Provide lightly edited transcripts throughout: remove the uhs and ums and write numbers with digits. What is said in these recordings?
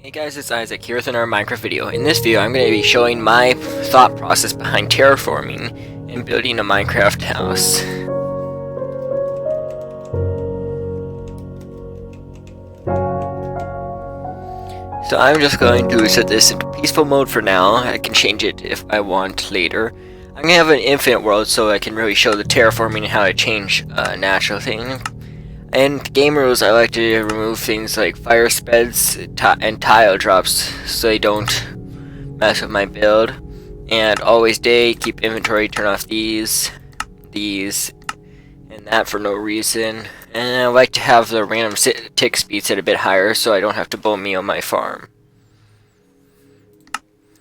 Hey guys, it's Isaac here with another Minecraft video. In this video, I'm going to be showing my thought process behind terraforming and building a Minecraft house. So I'm just going to set this into peaceful mode for now. I can change it if I want later. I'm going to have an infinite world so I can really show the terraforming and how to change a natural thing. And game rules, I like to remove things like fire speds and tile drops so they don't mess with my build. And always day, keep inventory, turn off these, and that for no reason. And I like to have the random tick speed set a bit higher so I don't have to bone meal my farm.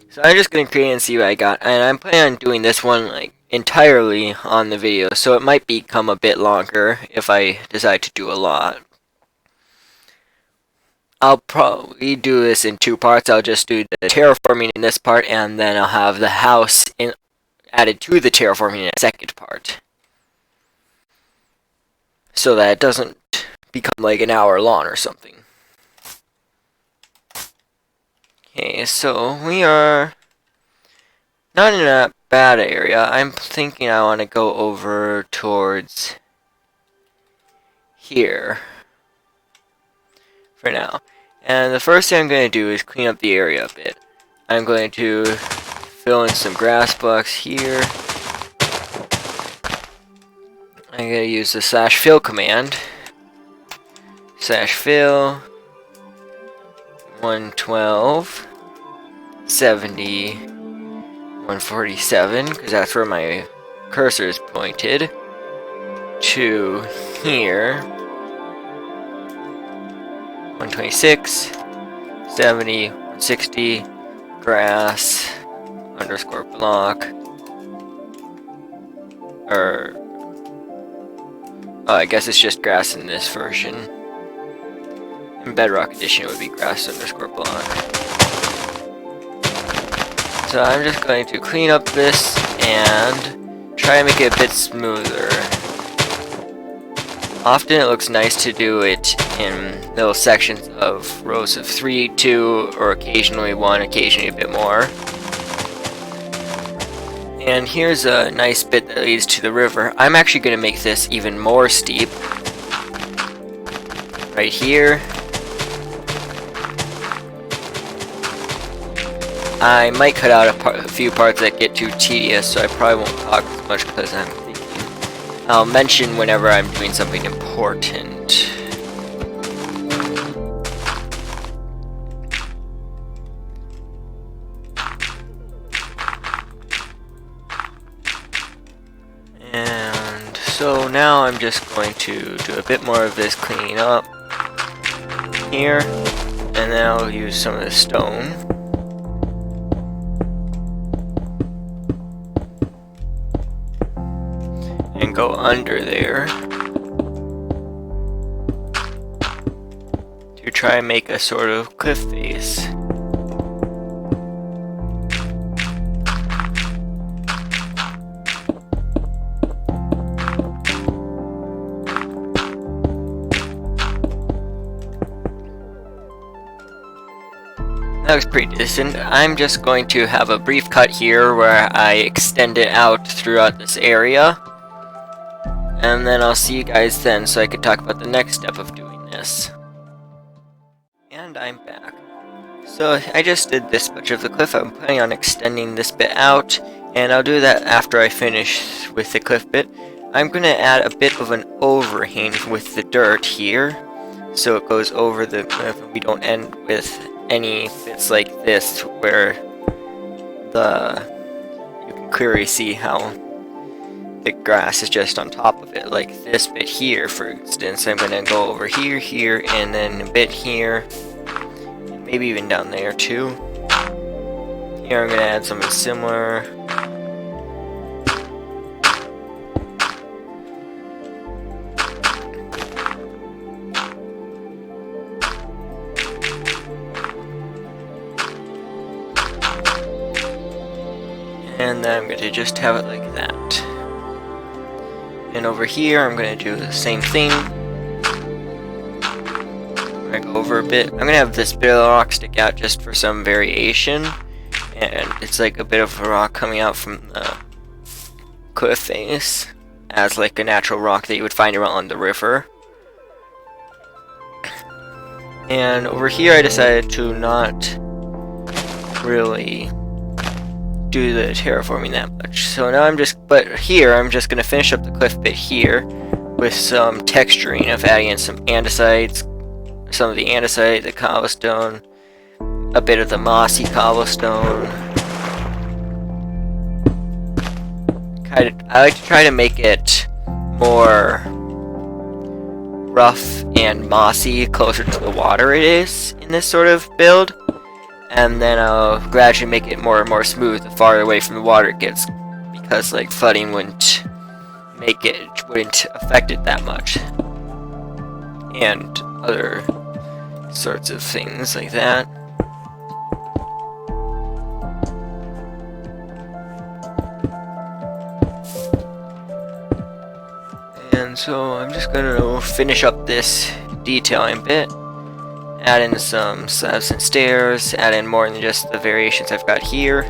So I'm just going to create and see what I got. And I'm planning on doing this one entirely on the video, so it might become a bit longer if I decide to do a lot. I'll probably do this in two parts. I'll just do the terraforming in this part, and then I'll have the house added to the terraforming in the second part, so that it doesn't become like an hour long or something. Okay, so we are not in a bad area. I'm thinking I want to go over towards here for now. And the first thing I'm going to do is clean up the area a bit. I'm going to fill in some grass blocks here. I'm going to use the /fill command. /fill 112 70 147, because that's where my cursor is pointed, to here. 126 70 160 grass underscore block, or I guess it's just grass in this version. In Bedrock Edition it would be grass underscore block. So I'm just going to clean up this and try and make it a bit smoother. Often it looks nice to do it in little sections of rows of 3, 2, or occasionally 1, occasionally a bit more. And here's a nice bit that leads to the river. I'm actually going to make this even more steep. Right here. I might cut out a few parts that get too tedious, so I probably won't talk as much because I'm thinking I'll mention whenever I'm doing something important. And so now I'm just going to do a bit more of this cleaning up here, and then I'll use some of the stone. And go under there to try and make a sort of cliff face. That looks pretty decent. I'm just going to have a brief cut here where I extend it out throughout this area. And then I'll see you guys then so I can talk about the next step of doing this. And I'm back. So I just did this much of the cliff. I'm planning on extending this bit out, and I'll do that after I finish with the cliff bit. I'm going to add a bit of an overhang with the dirt here, so it goes over the cliff and we don't end with any bits like this where you can clearly see how the grass is just on top of it, like this bit here, for instance. I'm going to go over here, here, and then a bit here, and maybe even down there too. Here I'm going to add something similar. And then I'm going to just have it like that. And over here, I'm going to do the same thing. gonna go over a bit. I'm gonna have this bit of the rock stick out just for some variation. And it's like a bit of a rock coming out from the cliff face as like a natural rock that you would find around the river. And over here I decided to not really do the terraforming that much. So now but here I'm just gonna finish up the cliff bit here with some texturing of adding in some andesites, some of the andesite, the cobblestone, a bit of the mossy cobblestone. I like to try to make it more rough and mossy closer to the water it is in this sort of build, and then I'll gradually make it more and more smooth the farther away from the water it gets, because like flooding wouldn't affect it that much, and other sorts of things like that. And so I'm just gonna finish up this detailing bit, add in some slabs and stairs, add in more than just the variations I've got here,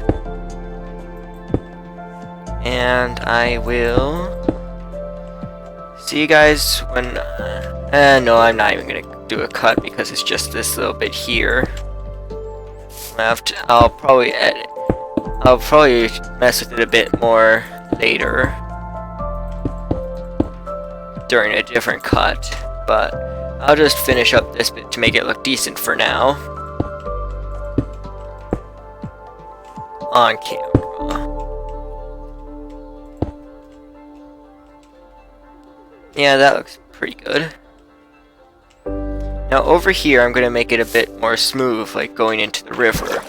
and I will see you guys when no, I'm not even gonna do a cut because it's just this little bit here left. I'll probably mess with it a bit more later during a different cut, but I'll just finish up this bit to make it look decent for now on camera. Yeah, that looks pretty good. Now over here I'm going to make it a bit more smooth, like going into the river.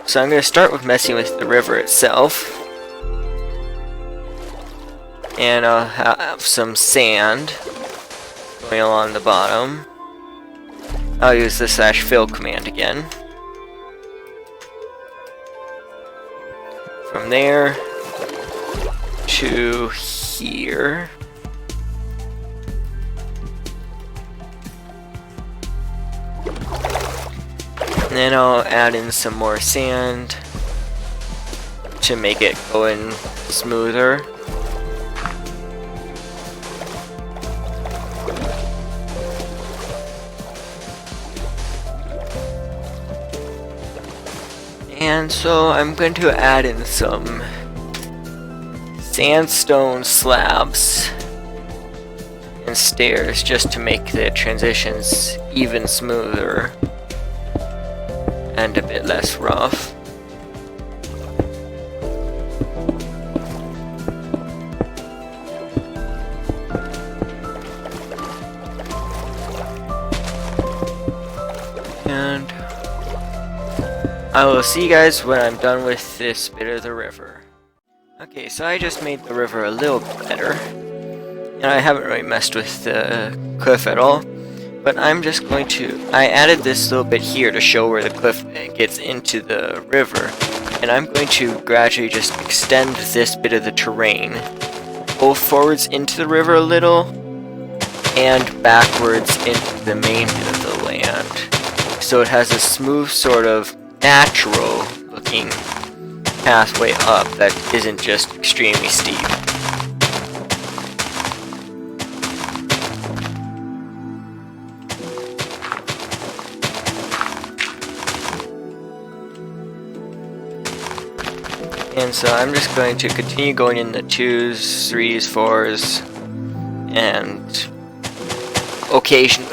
So I'm going to start with messing with the river itself. And I'll have some sand going along the bottom. I'll use the /fill command again. From there to here. And then I'll add in some more sand to make it go in smoother. And so I'm going to add in some sandstone slabs and stairs just to make the transitions even smoother and a bit less rough. And I will see you guys when I'm done with this bit of the river. Okay, so I just made the river a little bit better, and I haven't really messed with the cliff at all, but I'm just going to, I added this little bit here to show where the cliff gets into the river, and I'm going to gradually just extend this bit of the terrain both forwards into the river a little and backwards into the main bit of the land, so it has a smooth sort of natural looking pathway up that isn't just extremely steep. And so I'm just going to continue going in the 2s, 3s, 4s, and occasional,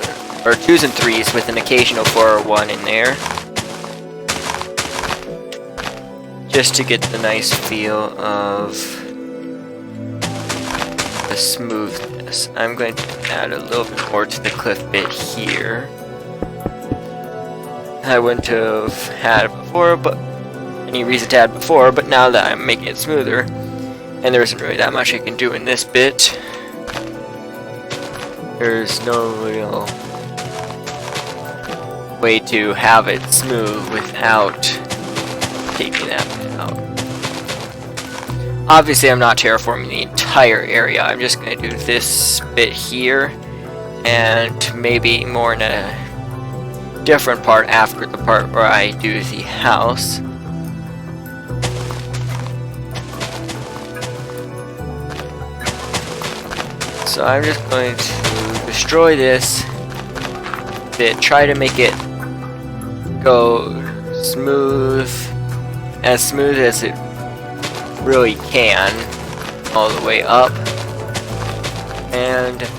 or 2s and 3s with an occasional 4 or 1 in there, just to get the nice feel of the smoothness. I'm going to add a little bit more to the cliff bit here. I wouldn't have had before, but any reason to add before, but now that I'm making it smoother, and there isn't really that much I can do in this bit, there's no real way to have it smooth without taking that bit out. Obviously I'm not terraforming the entire area, I'm just going to do this bit here, and maybe more in a different part after the part where I do the house. So I'm just going to destroy this bit, try to make it go smooth as it really can, all the way up, and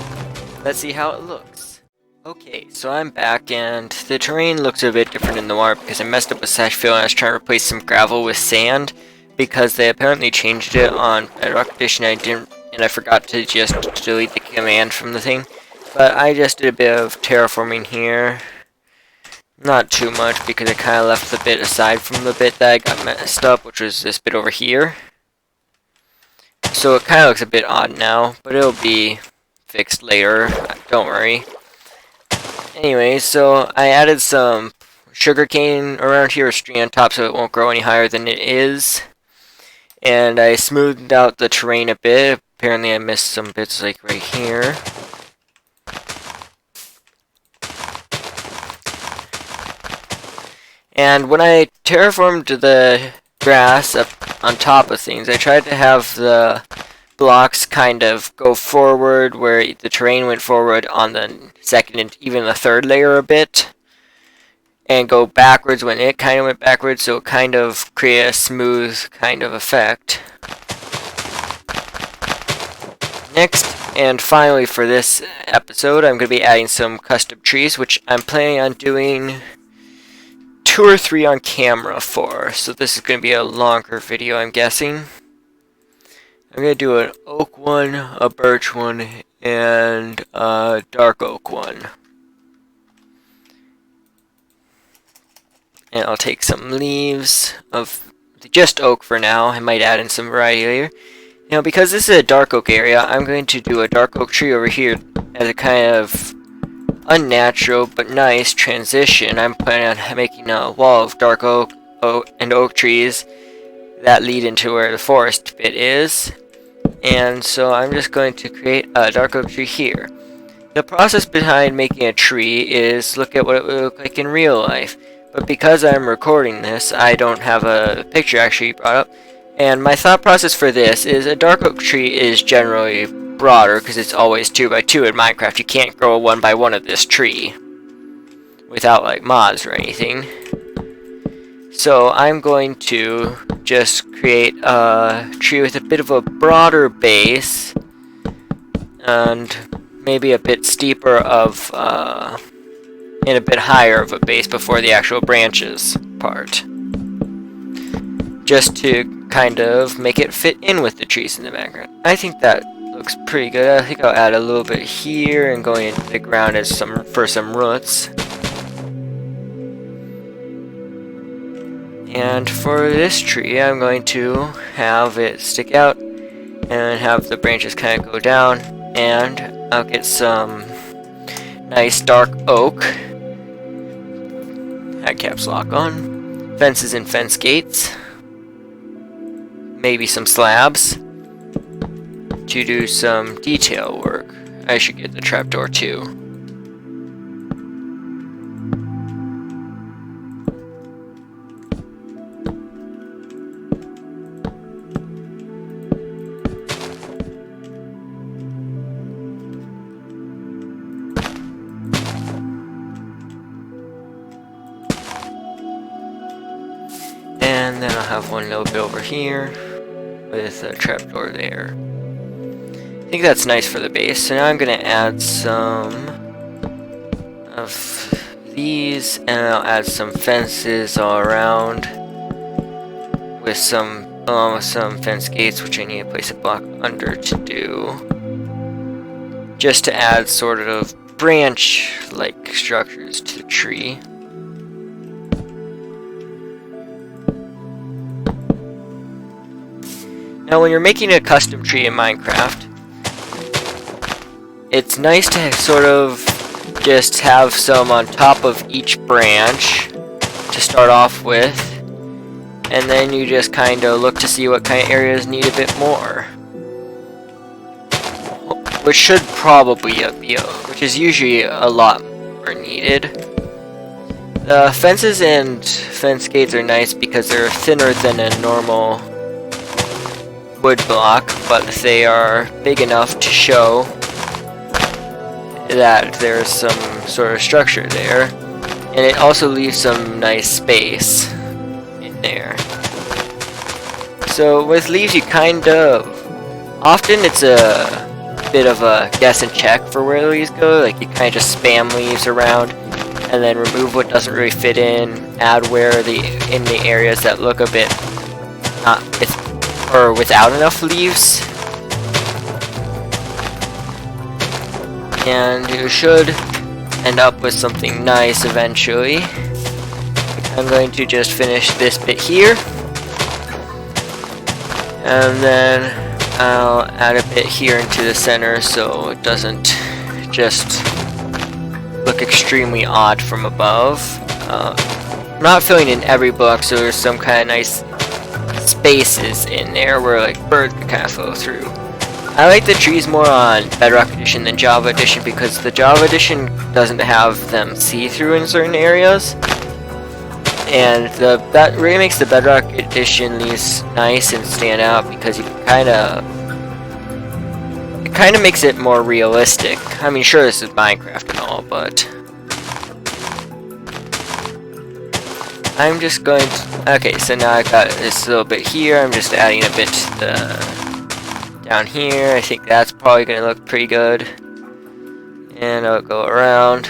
let's see how it looks. Okay, so I'm back, and the terrain looks a bit different in the water because I messed up with sash fill and I was trying to replace some gravel with sand because they apparently changed it on Bedrock Edition. I forgot to just delete the command from the thing, but I just did a bit of terraforming here. Not too much, because I kind of left the bit aside from the bit that I got messed up, which was this bit over here. So it kind of looks a bit odd now, but it'll be fixed later, don't worry. Anyway, so I added some sugarcane around here, a string on top so it won't grow any higher than it is. And I smoothed out the terrain a bit. Apparently I missed some bits like right here. And when I terraformed the grass up on top of things, I tried to have the blocks kind of go forward where the terrain went forward on the second and even the third layer a bit, and go backwards when it kind of went backwards, so it kind of create a smooth kind of effect. Next, and finally for this episode, I'm going to be adding some custom trees, which I'm planning on doing 2 or 3 on camera for, so this is going to be a longer video, I'm guessing. I'm going to do an oak one, a birch one, and a dark oak one. And I'll take some leaves of just oak for now. I might add in some variety later. Now, because this is a dark oak area, I'm going to do a dark oak tree over here as a kind of unnatural but nice transition. I'm planning on making a wall of dark oak and oak trees that lead into where the forest bit is. And so I'm just going to create a dark oak tree here. The process behind making a tree is look at what it would look like in real life. But because I'm recording this, I don't have a picture actually brought up. And my thought process for this is a dark oak tree is generally broader because it's always 2x2 in Minecraft. You can't grow a 1x1 of this tree without like mods or anything. So I'm going to just create a tree with a bit of a broader base and maybe a bit steeper of and a bit higher of a base before the actual branches part, just to kind of make it fit in with the trees in the background. I think that looks pretty good. I think I'll add a little bit here and going into the ground as for some roots. And for this tree, I'm going to have it stick out and have the branches kind of go down, and I'll get some nice dark oak. Had caps lock on. Fences and fence gates. Maybe some slabs to do some detail work. I should get the trapdoor too. And then I'll have one little bit over here with a trapdoor there. I think that's nice for the base. So now I'm going to add some of these, and I'll add some fences all around with some, along with some fence gates, which I need to place a block under to do, just to add sort of branch-like structures to the tree. Now, when you're making a custom tree in Minecraft, it's nice to sort of just have some on top of each branch to start off with, and then you just kind of look to see what kind of areas need a bit more, which should probably be which is usually a lot more needed. The fences and fence gates are nice because they're thinner than a normal wood block, but they are big enough to show that there's some sort of structure there. And it also leaves some nice space in there. So with leaves, you kind of... Often it's a bit of a guess and check for where the leaves go. Like, you kind of just spam leaves around and then remove what doesn't really fit in, add where in the areas that look a bit not or without enough leaves. And you should end up with something nice eventually. I'm going to just finish this bit here. And then I'll add a bit here into the center so it doesn't just look extremely odd from above. I'm not filling in every block, so there's some kind of nice spaces in there where like birds can kind of flow through. I like the trees more on Bedrock Edition than Java Edition because the Java Edition doesn't have them see-through in certain areas. And that really makes the Bedrock Edition leaves nice and stand out because you can it kind of makes it more realistic. I mean, sure, this is Minecraft and all, but I'm just going to... Okay, so now I got this little bit here. I'm just adding a bit to the... down here. I think that's probably going to look pretty good. And I'll go around.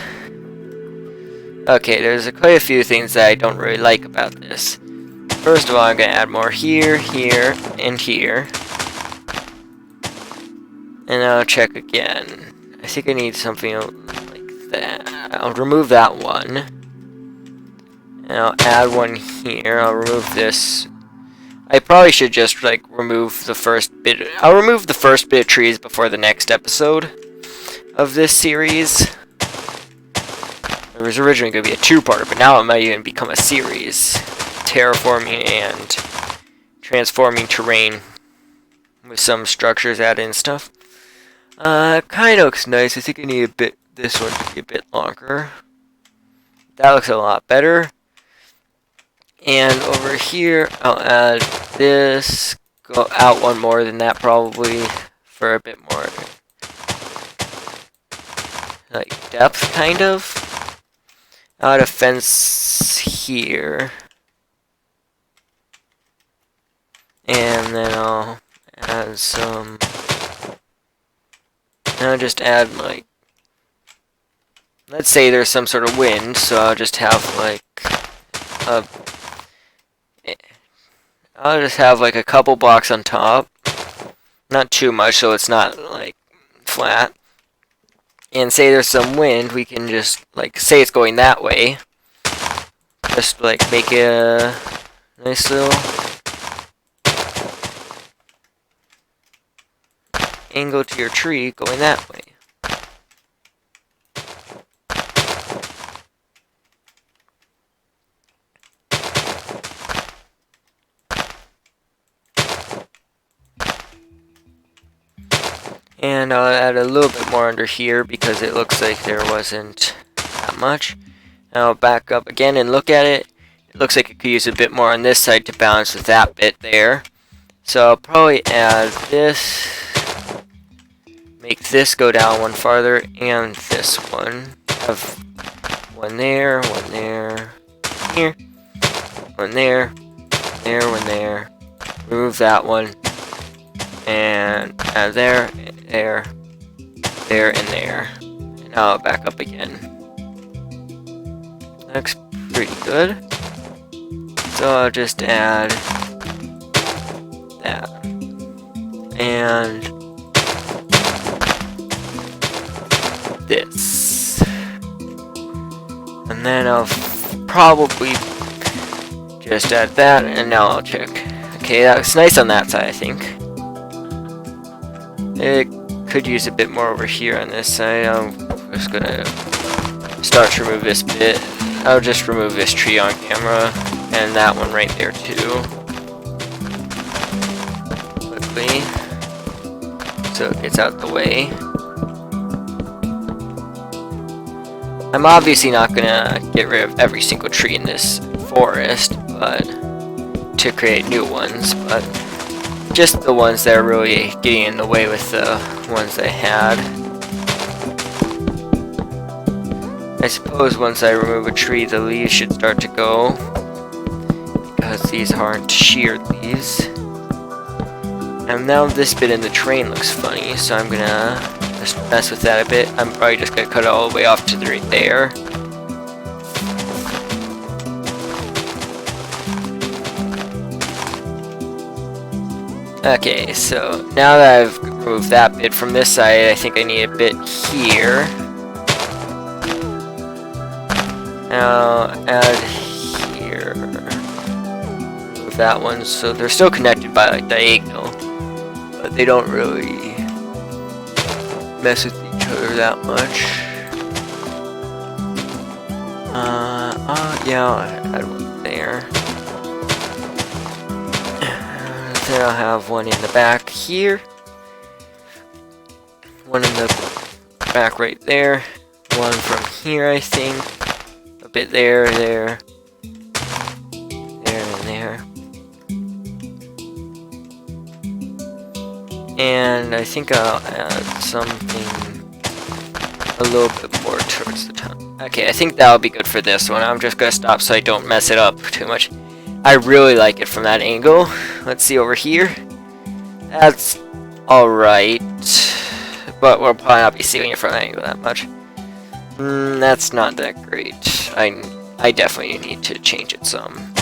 Okay, there's quite a few things that I don't really like about this. First of all, I'm going to add more here, here, and here. And I'll check again. I think I need something like that. I'll remove that one. And I'll add one here. I'll remove this. I probably should just like remove the first bit. I'll remove the first bit of trees before the next episode of this series. It was originally going to be a two-parter, but now it might even become a series. Terraforming and transforming terrain with some structures added and stuff. Kind of looks nice. I think I need this one to be a bit longer. That looks a lot better. And over here, I'll add this. Go out one more than that probably for a bit more like depth, kind of. I'll add a fence here. And then I'll add some... I'll just add, like... Let's say there's some sort of wind, so I'll just have, like... I'll just have, like, a couple blocks on top. Not too much, so it's not, like, flat. And say there's some wind, we can just, like, say it's going that way. Just, like, make a nice little... angle to your tree going that way. And I'll add a little bit more under here because it looks like there wasn't that much. And I'll back up again and look at it. It looks like it could use a bit more on this side to balance with that bit there. So I'll probably add this. Make this go down one farther, and this one. Have one there, here, one there, one there. Remove that one, and add there, there, and there. And now I'll back up again. Looks pretty good. So I'll just add that, and this, and then I'll probably just add that, and now I'll check. Okay, that looks nice on that side, I think. It could use a bit more over here on this side. I'm just gonna start to remove this bit. I'll just remove this tree on camera, and that one right there too. Quickly, so it gets out the way. I'm obviously not gonna get rid of every single tree in this forest, but to create new ones, but just the ones that are really getting in the way with the ones I had. I suppose once I remove a tree, the leaves should start to go, because these aren't sheared leaves. And now this bit in the train looks funny, so I'm gonna just mess with that a bit. I'm probably just gonna cut it all the way off to right there. Okay, so now that I've removed that bit from this side, I think I need a bit here. Now add here. Move that one, so they're still connected by like diagonal, but they don't really mess with each other that much. Yeah, I'll add one there. Then I'll have one in the back here. One in the back right there. One from here, I think. A bit there, there. There and there. And I think I'll add something a little bit more towards the top. Okay, I think that'll be good for this one. I'm just gonna stop so I don't mess it up too much. I really like it from that angle. Let's see over here. That's alright. But we'll probably not be seeing it from that angle that much. That's not that great. I definitely need to change it some.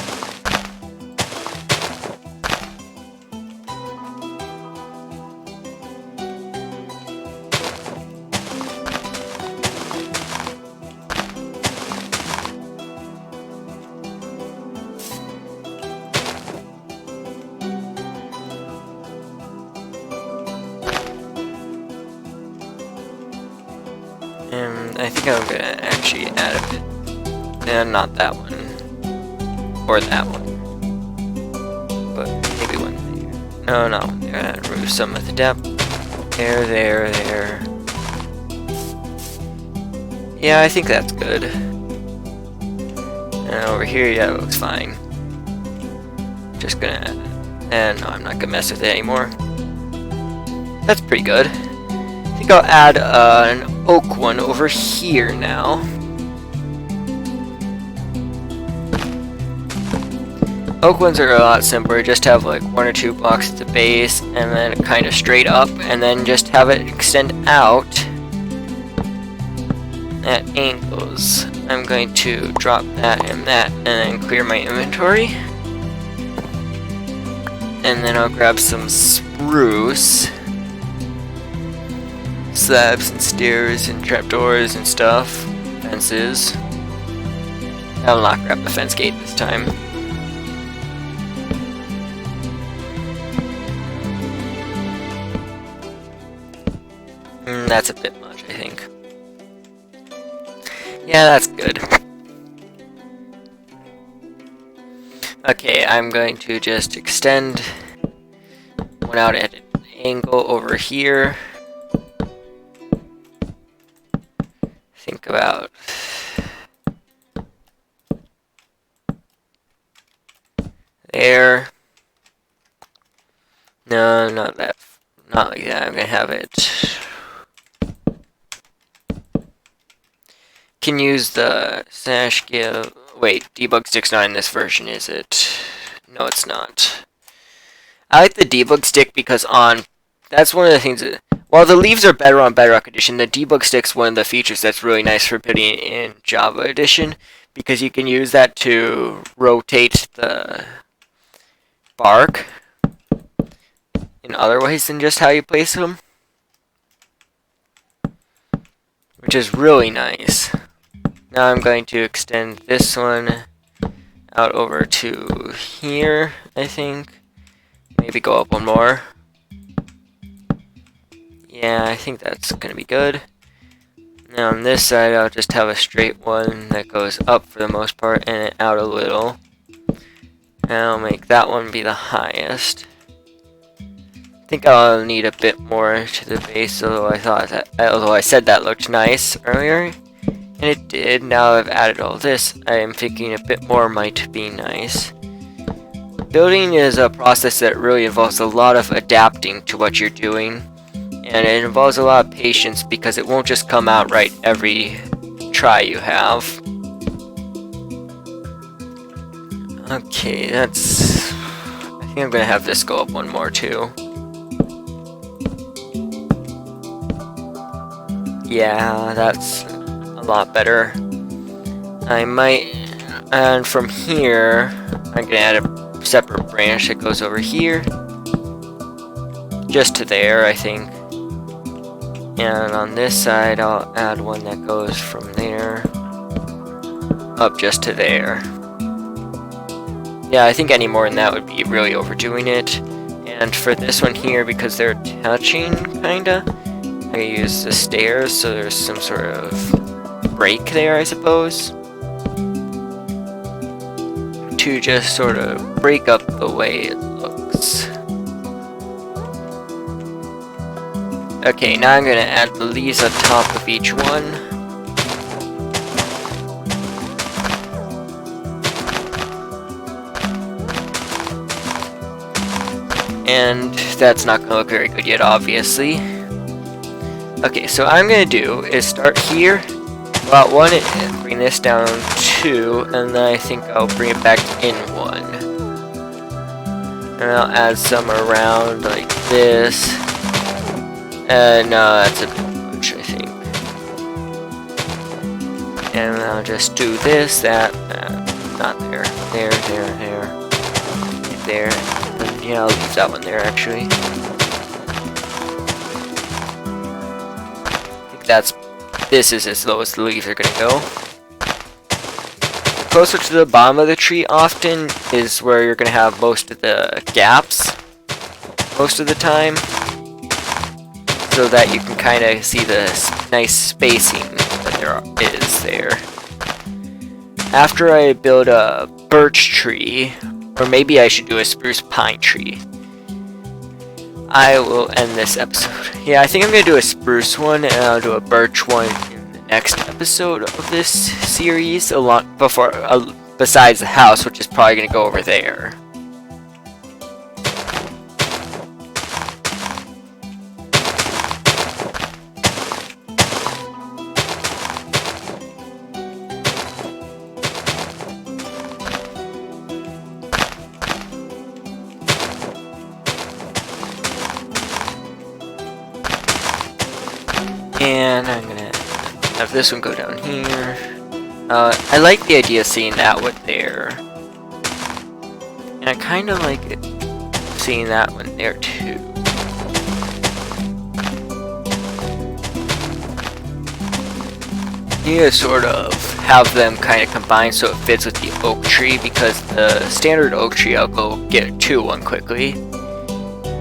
And I think I'm gonna actually add a bit. And not that one. Or that one. But maybe one there. No, not one there. I'll remove some of the depth. There, there, there. Yeah, I think that's good. And over here, yeah, it looks fine. Just gonna... And no, I'm not gonna mess with it anymore. That's pretty good. I think I'll add an oak one over here now. Oak ones are a lot simpler, just have like one or two blocks at the base and then kind of straight up and then just have it extend out at angles. I'm going to drop that and then clear my inventory. And then I'll grab some spruce. Slabs and stairs and trapdoors and stuff. Fences. I'll not grab the fence gate this time. That's a bit much, I think. Yeah, that's good. Okay, I'm going to just extend one out at an angle over here. Think about there. No, not that. Not like that. I'm gonna have it. Can use the slash give. Wait, debug stick's not in this version, is it? No, it's not. I like the debug stick because that's one of the things that, while the leaves are better on Bedrock Edition, the debug stick's one of the features that's really nice for building in Java Edition, because you can use that to rotate the bark in other ways than just how you place them, which is really nice. Now I'm going to extend this one out over to here, I think. Maybe go up one more. Yeah, I think that's going to be good. Now on this side, I'll just have a straight one that goes up for the most part and out a little. And I'll make that one be the highest. I think I'll need a bit more to the base, although I said that looked nice earlier. And it did. Now I've added all this, I am thinking a bit more might be nice. Building is a process that really involves a lot of adapting to what you're doing. And it involves a lot of patience because it won't just come out right every try you have. Okay, that's... I think I'm gonna have this go up one more too. Yeah, that's a lot better. I might... And from here, I'm gonna add a separate branch that goes over here. Just to there, I think. And on this side, I'll add one that goes from there up just to there. Yeah, I think any more than that would be really overdoing it. And for this one here, because they're touching, kinda, I use the stairs, so there's some sort of break there, I suppose, to just sort of break up the way it looks. Okay, now I'm gonna add the leaves on top of each one. And that's not gonna look very good yet, obviously. Okay, so what I'm gonna do is start here, about 1, and bring this down 2, and then I think I'll bring it back in 1. And I'll add some around like this. No, that's a bit much, I think. And I'll just do this, that, not there, there, there. And yeah, I'll leave that one there, actually. I think this is as low as the leaves are gonna go. Closer to the bottom of the tree often is where you're gonna have most of the gaps, most of the time, so that you can kind of see the nice spacing that there is there. After I build a birch tree, or maybe I should do a spruce pine tree, I will end this episode. Yeah, I think I'm going to do a spruce one, and I'll do a birch one in the next episode of this series, besides the house, which is probably going to go over there. And I'm gonna have this one go down here. I like the idea of seeing that one there. And I kind of like it seeing that one there too. You need to sort of have them kind of combined so it fits with the oak tree, because the standard oak tree, I'll go get to one quickly,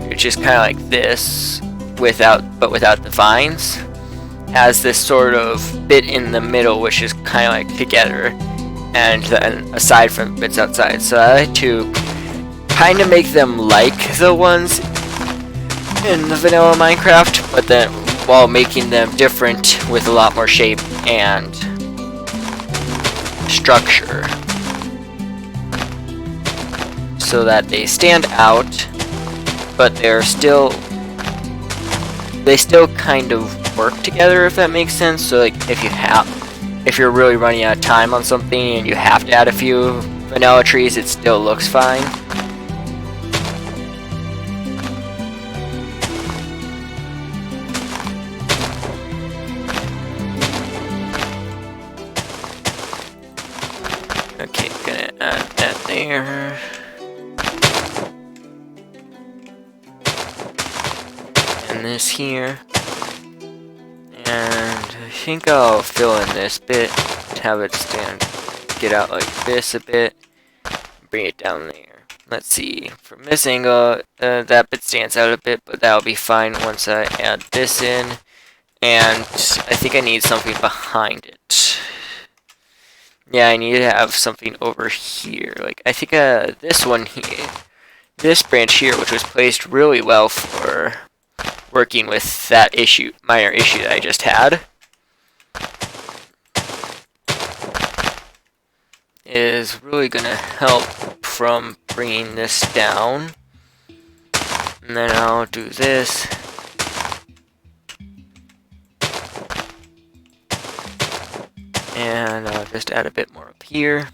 which is kind of like this, but without the vines. Has this sort of bit in the middle, which is kind of like together, and then aside from bits outside. So I like to kind of make them like the ones in the vanilla Minecraft, but then while making them different with a lot more shape and structure, so that they stand out, but they still kind of work together, if that makes sense. So like if you're really running out of time on something and you have to add a few vanilla trees, it still looks fine. Okay, gonna add that there. And this here. And I think I'll fill in this bit, have it get out like this a bit, bring it down there. Let's see, from this angle, that bit stands out a bit, but that'll be fine once I add this in. And I think I need something behind it. Yeah, I need to have something over here. Like, I think this one here, this branch here, which was placed really well for working with that minor issue that I just had. is really gonna help from bringing this down. And then I'll do this. And I'll just add a bit more up here.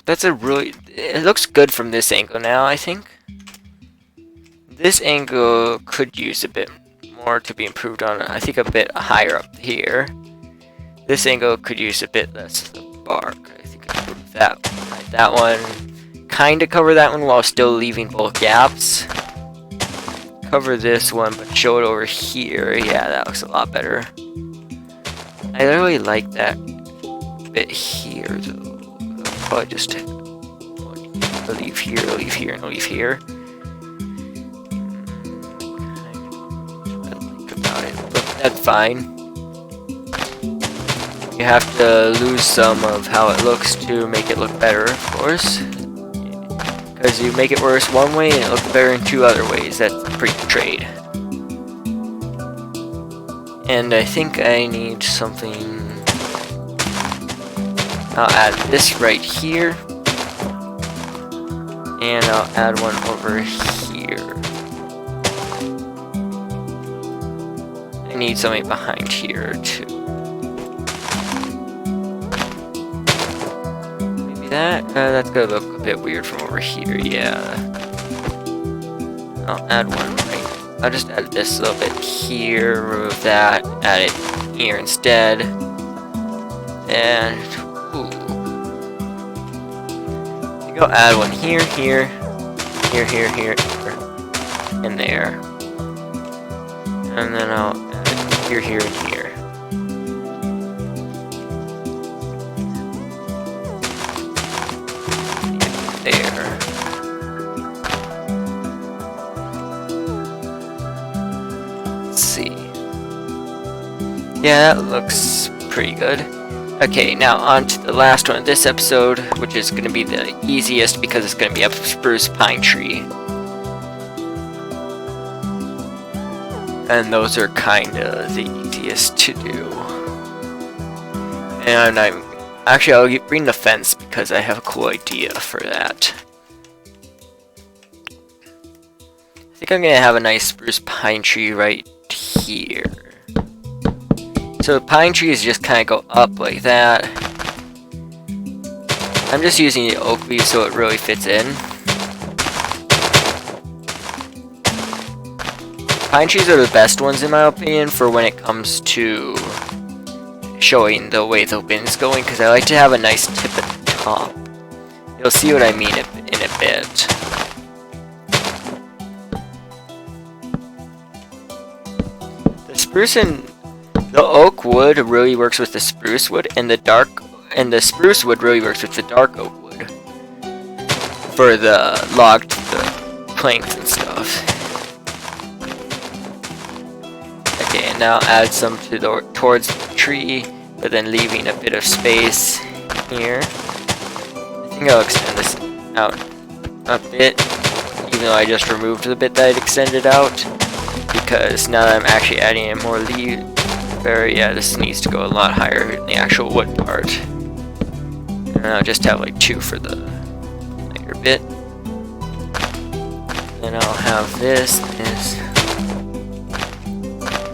That's a really... It looks good from this angle now, I think. This angle could use a bit more to be improved on. I think a bit higher up here. This angle could use a bit less of the bark. I think improve that one. Right, that one. Kind of cover that one while still leaving both gaps. Cover this one, but show it over here. Yeah, that looks a lot better. I really like that bit here, though. I'll probably just leave here, leave here, and leave here. That's fine. You have to lose some of how it looks to make it look better, of course. Because you make it worse one way and it looks better in two other ways. That's a pretty good trade. And I think I need something... I'll add this right here. And I'll add one over here. I need something behind here too. Maybe that? That's gonna look a bit weird from over here, yeah. I'll add one right. I'll just add this a little bit here, remove that, add it here instead. And, ooh. I'll add one here, here, here, here, here, and there. And then I'll add it here, here, and here. There. Let's see. Yeah, that looks pretty good. Okay, now on to the last one of this episode, which is going to be the easiest because it's going to be a spruce pine tree. And those are kind of the easiest to do. And I'll bring the fence because I have a cool idea for that. I think I'm going to have a nice spruce pine tree right here. So the pine trees just kind of go up like that. I'm just using the oak leaves so it really fits in. Pine trees are the best ones in my opinion for when it comes to showing the way the wind's going, because I like to have a nice tip at the top. You'll see what I mean in a bit. The spruce and the oak wood really works with the spruce wood, and the spruce wood really works with the dark oak wood for the logged planks and stuff. Okay, and now add some to towards the tree, but then leaving a bit of space here. I think I'll extend this out a bit, even though I just removed the bit that I'd extended out, because now that I'm actually adding in more leaves. Yeah, this needs to go a lot higher in the actual wood part. And I'll just have like 2 for the later bit. Then I'll have this.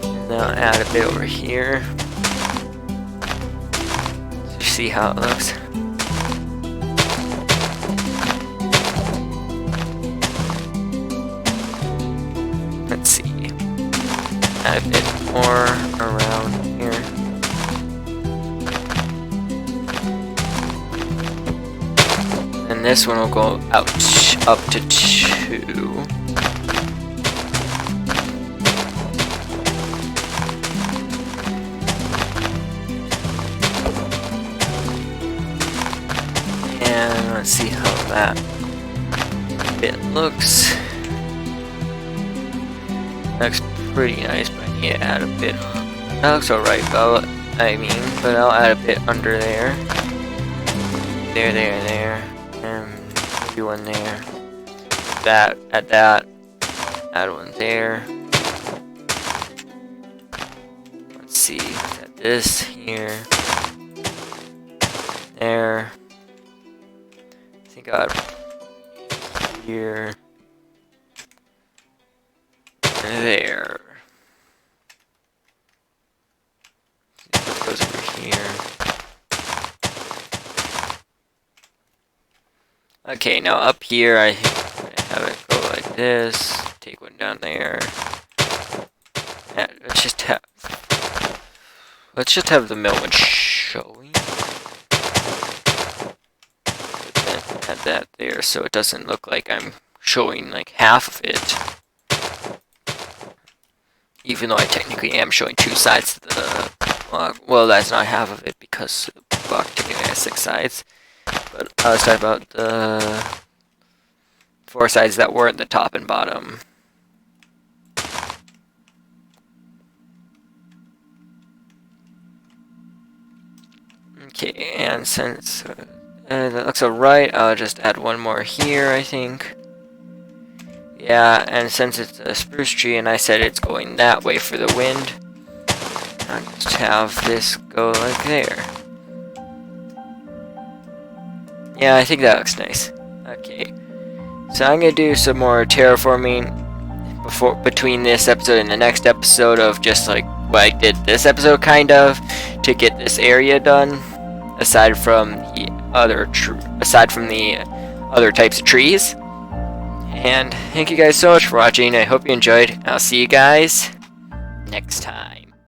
And then I'll add a bit over here. So you see how it looks. Let's see. Add a bit more around here. And this one will go out up to 2. And let's see how that bit looks. Looks pretty nice, but I need to add a bit. That looks alright, but I'll add a bit under there. There, and maybe one there. Add that. Add one there. Let's see. Add this here. there. I think I'll here. There. It goes over here. Okay, now up here I have it go like this. Take one down there. And let's just have the millwood showing. But then add that there so it doesn't look like I'm showing like half of it. Even though I technically am showing two sides to the block. Well, that's not half of it because the block technically has 6 sides. But I was talking about the 4 sides that weren't the top and bottom. Okay, and since that looks alright, I'll just add one more here, I think. Yeah, and since it's a spruce tree and I said it's going that way for the wind, I'll just have this go like there. Yeah, I think that looks nice. Okay, so I'm gonna do some more terraforming between this episode and the next episode of just like what I did this episode, kind of, to get this area done. Aside from the other types of trees. And thank you guys so much for watching. I hope you enjoyed. I'll see you guys next time.